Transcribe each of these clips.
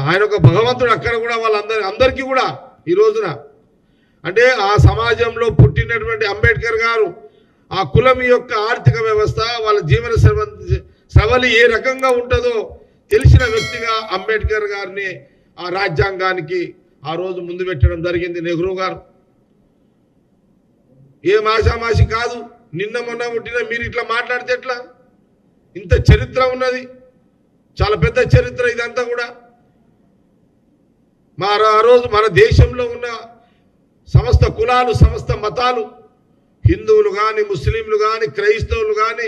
ఆయన ఒక భగవంతుడు అక్కడ కూడా అందరికీ కూడా ఈ రోజున అంటే ఆ సమాజంలో పుట్టినటువంటి అంబేద్కర్ గారు ఆ కులం యొక్క ఆర్థిక వ్యవస్థ వాళ్ళ జీవన సవలి ఏ రకంగా ఉంటుందో తెలిసిన వ్యక్తిగా అంబేద్కర్ గారిని ఆ రాజ్యాంగానికి ఆ రోజు ముందు పెట్టడం జరిగింది నెహ్రూ గారు. ఏం ఆషామాషి కాదు. నిన్న మొన్న పుట్టిన మీరు ఇట్లా మాట్లాడితే ఎట్లా? ఇంత చరిత్ర ఉన్నది, చాలా పెద్ద చరిత్ర ఇదంతా కూడా. ఆ రోజు మన దేశంలో ఉన్న సమస్త కులాలు, సమస్త మతాలు, హిందువులు కానీ, ముస్లింలు కానీ, క్రైస్తవులు కానీ,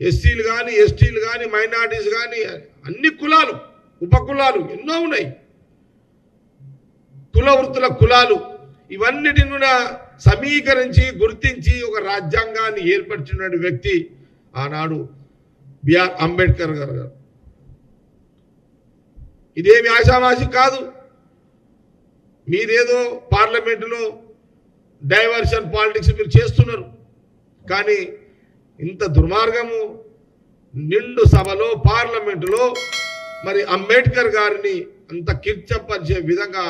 ఎస్సీలు కానీ, ఎస్టీలు కానీ, మైనారిటీస్ కానీ, అన్ని కులాలు, ఉపకులాలు ఎన్నో ఉన్నాయి, కుల వృత్తుల కులాలు, ఇవన్నిటిని కూడా సమీకరించి గుర్తించి ఒక రాజ్యాంగాన్ని ఏర్పరిచిన వ్యక్తి ఆనాడు బిఆర్ అంబేద్కర్ గారు. ఇదేమి ఆషామాషి కాదు. మీరేదో పార్లమెంటులో డైవర్షన్ పాలిటిక్స్ మీరు చేస్తున్నారు, కానీ ఇంత దుర్మార్గము నిండు సభలో పార్లమెంటులో మరి అంబేద్కర్ గారిని అంత కిర్చపరిచే విధంగా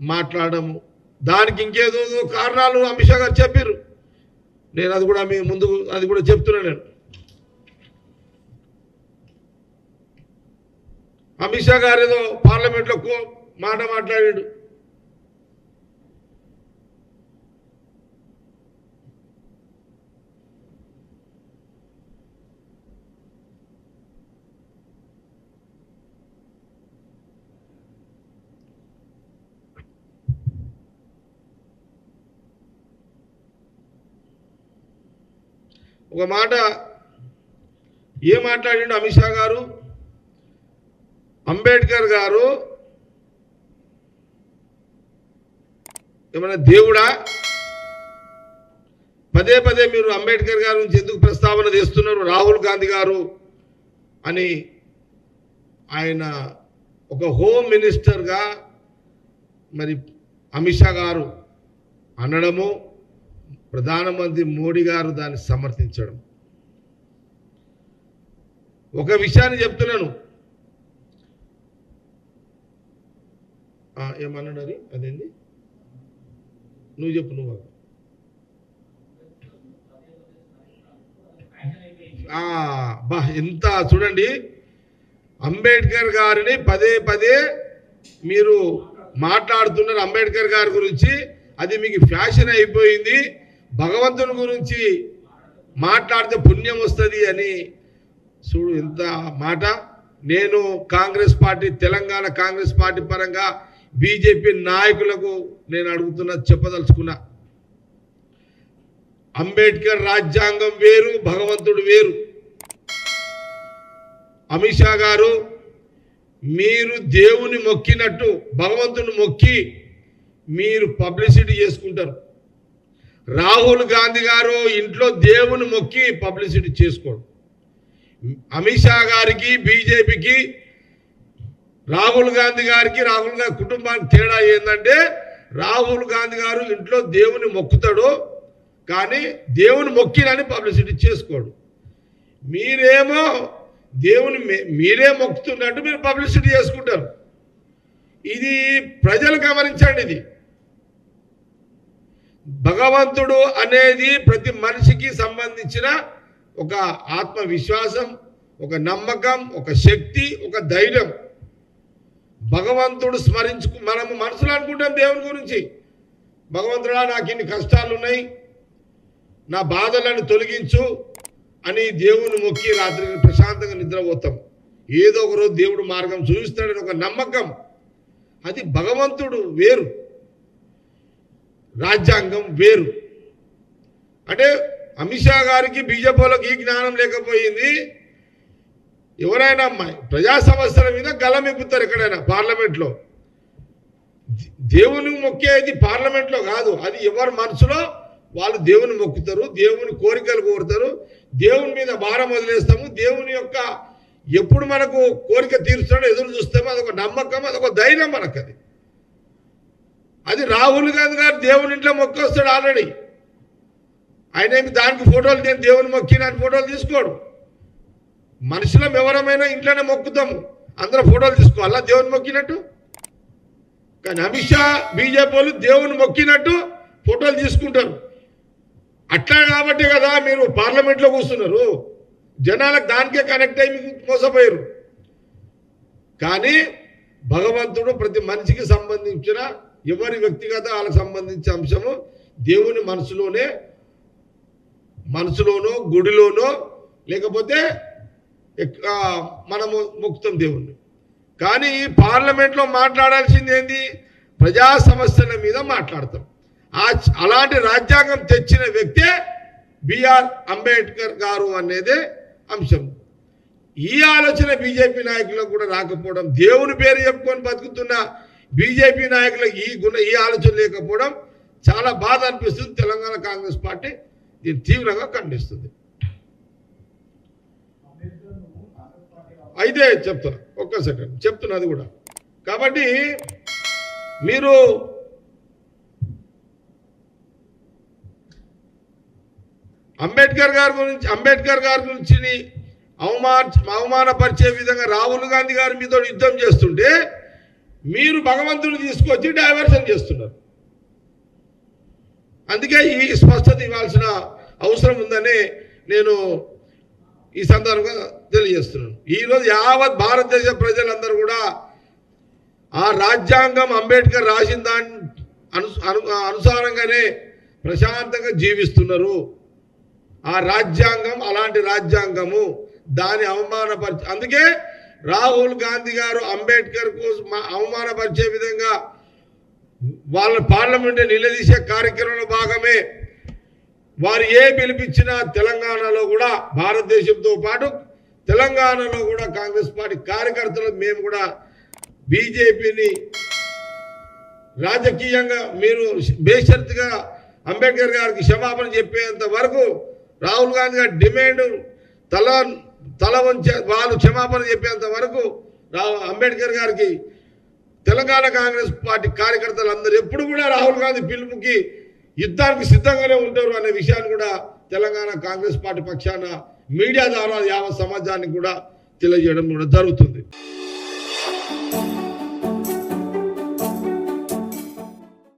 మాట్లాడము, దానికి ఇంకేదో కారణాలు అమిత్ షా గారు చెప్పారు. నేను అది కూడా మీ ముందు అది కూడా చెప్తున్నాను. నేను అమిత్ షా గారు ఏదో పార్లమెంట్లో మాట మాట్లాడాడు. ఒక మాట ఏం మాట్లాడిండు అమిత్ షా గారు? అంబేద్కర్ గారు ఏమైనా దేవుడా? పదే పదే మీరు అంబేద్కర్ గారి నుంచి ఎందుకు ప్రస్తావన చేస్తున్నారు? రాహుల్ గాంధీ గారు అని ఆయన ఒక హోమ్ మినిస్టర్గా మరి అమిత్ షా గారు అనడము, ప్రధానమంత్రి మోడీ గారు దాన్ని సమర్థించడం. ఒక విషయాన్ని చెప్తున్నాను, ఏమన్నాడు అది? అదేంది? నువ్వు చెప్పు. నువ్వు బా ఎంత చూడండి, అంబేద్కర్ గారిని పదే పదే మీరు మాట్లాడుతున్నారు అంబేద్కర్ గారి గురించి. అది మీకు ఫ్యాషన్ అయిపోయింది. భగవంతుని గురించి మాట్లాడితే పుణ్యం వస్తుంది అని చూడు ఎంత మాట. నేను కాంగ్రెస్ పార్టీ, తెలంగాణ కాంగ్రెస్ పార్టీ పరంగా బీజేపీ నాయకులకు నేను అడుగుతున్నా, చెప్పదలుచుకున్నా, అంబేద్కర్ రాజ్యాంగం వేరు, భగవంతుడు వేరు. అమిత్ షా గారు, మీరు దేవుని మొక్కినట్టు భగవంతుని మొక్కి మీరు పబ్లిసిటీ చేసుకుంటారు. రాహుల్ గాంధీ గారు ఇంట్లో దేవుని మొక్కి పబ్లిసిటీ చేసుకోడు. అమిత్ షా గారికి, బీజేపీకి, రాహుల్ గాంధీ గారికి, రాహుల్ గాంధీ కుటుంబానికి తేడా ఏంటంటే, రాహుల్ గాంధీ గారు ఇంట్లో దేవుని మొక్కుతాడు, కానీ దేవుని మొక్కినని పబ్లిసిటీ చేసుకోడు. మీరేమో దేవుని మీరే మొక్కుతున్నట్టు మీరు పబ్లిసిటీ చేసుకుంటారు. ఇది ప్రజలు గమనించండి. ఇది భగవంతుడు అనేది ప్రతి మనిషికి సంబంధించిన ఒక ఆత్మవిశ్వాసం, ఒక నమ్మకం, ఒక శక్తి, ఒక ధైర్యం. భగవంతుడు మనము మనసులో అనుకుంటాం దేవుని గురించి, భగవంతుడా నాకు ఇన్ని కష్టాలు ఉన్నాయి, నా బాధలను తొలగించు అని దేవుని మొక్కి రాత్రి ప్రశాంతంగా నిద్రపోతాం. ఏదో ఒక రోజు దేవుడు మార్గం చూపిస్తాడని ఒక నమ్మకం. అది భగవంతుడు వేరు, రాజ్యాంగం వేరు. అంటే అమిత్ షా గారికి, బీజేపీలోకి ఈ జ్ఞానం లేకపోయింది. ఎవరైనా ప్రజా సమస్యల మీద గలమెక్కుతారు ఎక్కడైనా పార్లమెంట్లో. దేవుని మొక్కేది పార్లమెంట్లో కాదు, అది ఎవరి మనసులో వాళ్ళు దేవుని మొక్కుతారు, దేవుని కోరికలు కోరుతారు, దేవుని మీద భారం వదిలేస్తాము. దేవుని యొక్క ఎప్పుడు మనకు కోరిక తీరుస్తాడో ఎదురు చూస్తామో అదొక నమ్మకం, అదొక ధైర్యం మనకు. అది రాహుల్ గాంధీ గారు దేవుని ఇంట్లో మొక్కొస్తాడు ఆల్రెడీ. ఆయన ఏమి దానికి ఫోటోలు, నేను దేవుని మొక్కిన ఫోటోలు తీసుకోడు. మనుషులం ఎవరమైనా ఇంట్లోనే మొక్కుతాము. అందరూ ఫోటోలు తీసుకోవాలా దేవుని మొక్కినట్టు? కానీ అమిత్ షా బీజేపీ వాళ్ళు దేవుని మొక్కినట్టు ఫోటోలు తీసుకుంటారు. అట్లా కాబట్టి కదా మీరు పార్లమెంట్లో కూర్చున్నారు. జనాలకు దానికే కనెక్ట్ అయ్యి మీకు మోసపోయారు. కానీ భగవంతుడు ప్రతి మనిషికి సంబంధించిన ఎవరి వ్యక్తిగత వాళ్ళకి సంబంధించిన అంశము దేవుని మనసులోనో గుడిలోనో లేకపోతే మనము మొక్కుతాం దేవుణ్ణి. కానీ పార్లమెంట్లో మాట్లాడాల్సింది ఏంది? ప్రజా సమస్యల మీద మాట్లాడతాం. అలాంటి రాజ్యాంగం తెచ్చిన వ్యక్తే బిఆర్ అంబేద్కర్ గారు అనేది అంశం. ఈ ఆలోచన బీజేపీ నాయకులకు కూడా రాకపోవడం, దేవుని పేరు చెప్పుకొని బతుకుతున్న బీజేపీ నాయకులకు ఈ ఆలోచన లేకపోవడం చాలా బాధ అనిపిస్తుంది. తెలంగాణ కాంగ్రెస్ పార్టీ దీన్ని తీవ్రంగా ఖండిస్తుంది. అయితే చెప్తున్నా, ఒక్క సెకండ్ చెప్తున్నది కూడా. కాబట్టి మీరు అంబేద్కర్ గారి గురించి అవమానపరిచే విధంగా రాహుల్ గాంధీ గారు మీతో యుద్ధం చేస్తుంటే మీరు భగవంతుని తీసుకొచ్చి డైవర్షన్ చేస్తున్నారు. అందుకే ఈ స్పష్టత ఇవ్వాల్సిన అవసరం ఉందని నేను ఈ సందర్భంగా తెలియజేస్తున్నాను. ఈరోజు యావత్ భారతదేశ ప్రజలందరూ కూడా ఆ రాజ్యాంగం అంబేద్కర్ రాసిన దాని అనుసారంగానే ప్రశాంతంగా జీవిస్తున్నారు. ఆ రాజ్యాంగం అలాంటి రాజ్యాంగము దాని అందుకే రాహుల్ గాంధీ గారు అంబేద్కర్ కోసం అవమానపరిచే విధంగా వాళ్ళ పార్లమెంట్ నిలదీసే కార్యక్రమంలో భాగమే వారు పిలిపించినా తెలంగాణలో కూడా భారతదేశంతో పాటు తెలంగాణలో కూడా కాంగ్రెస్ పార్టీ కార్యకర్తలు మేము కూడా బీజేపీని రాజకీయంగా మీరు బేషరతుగా అంబేద్కర్ గారికి క్షమాపణ చెప్పేంత వరకు రాహుల్ గాంధీ గారి డిమాండ్ తల వంచే వాళ్ళు క్షమాపణ చెప్పేంత వరకు అంబేద్కర్ గారికి తెలంగాణ కాంగ్రెస్ పార్టీ కార్యకర్తలు అందరూ ఎప్పుడు కూడా రాహుల్ గాంధీ పిలుపుకి యుద్ధానికి సిద్ధంగానే ఉంటారు అనే విషయాన్ని కూడా తెలంగాణ కాంగ్రెస్ పార్టీ పక్షాన మీడియా ద్వారా యావత్ సమాజానికి కూడా తెలియజేయడం కూడా జరుగుతుంది.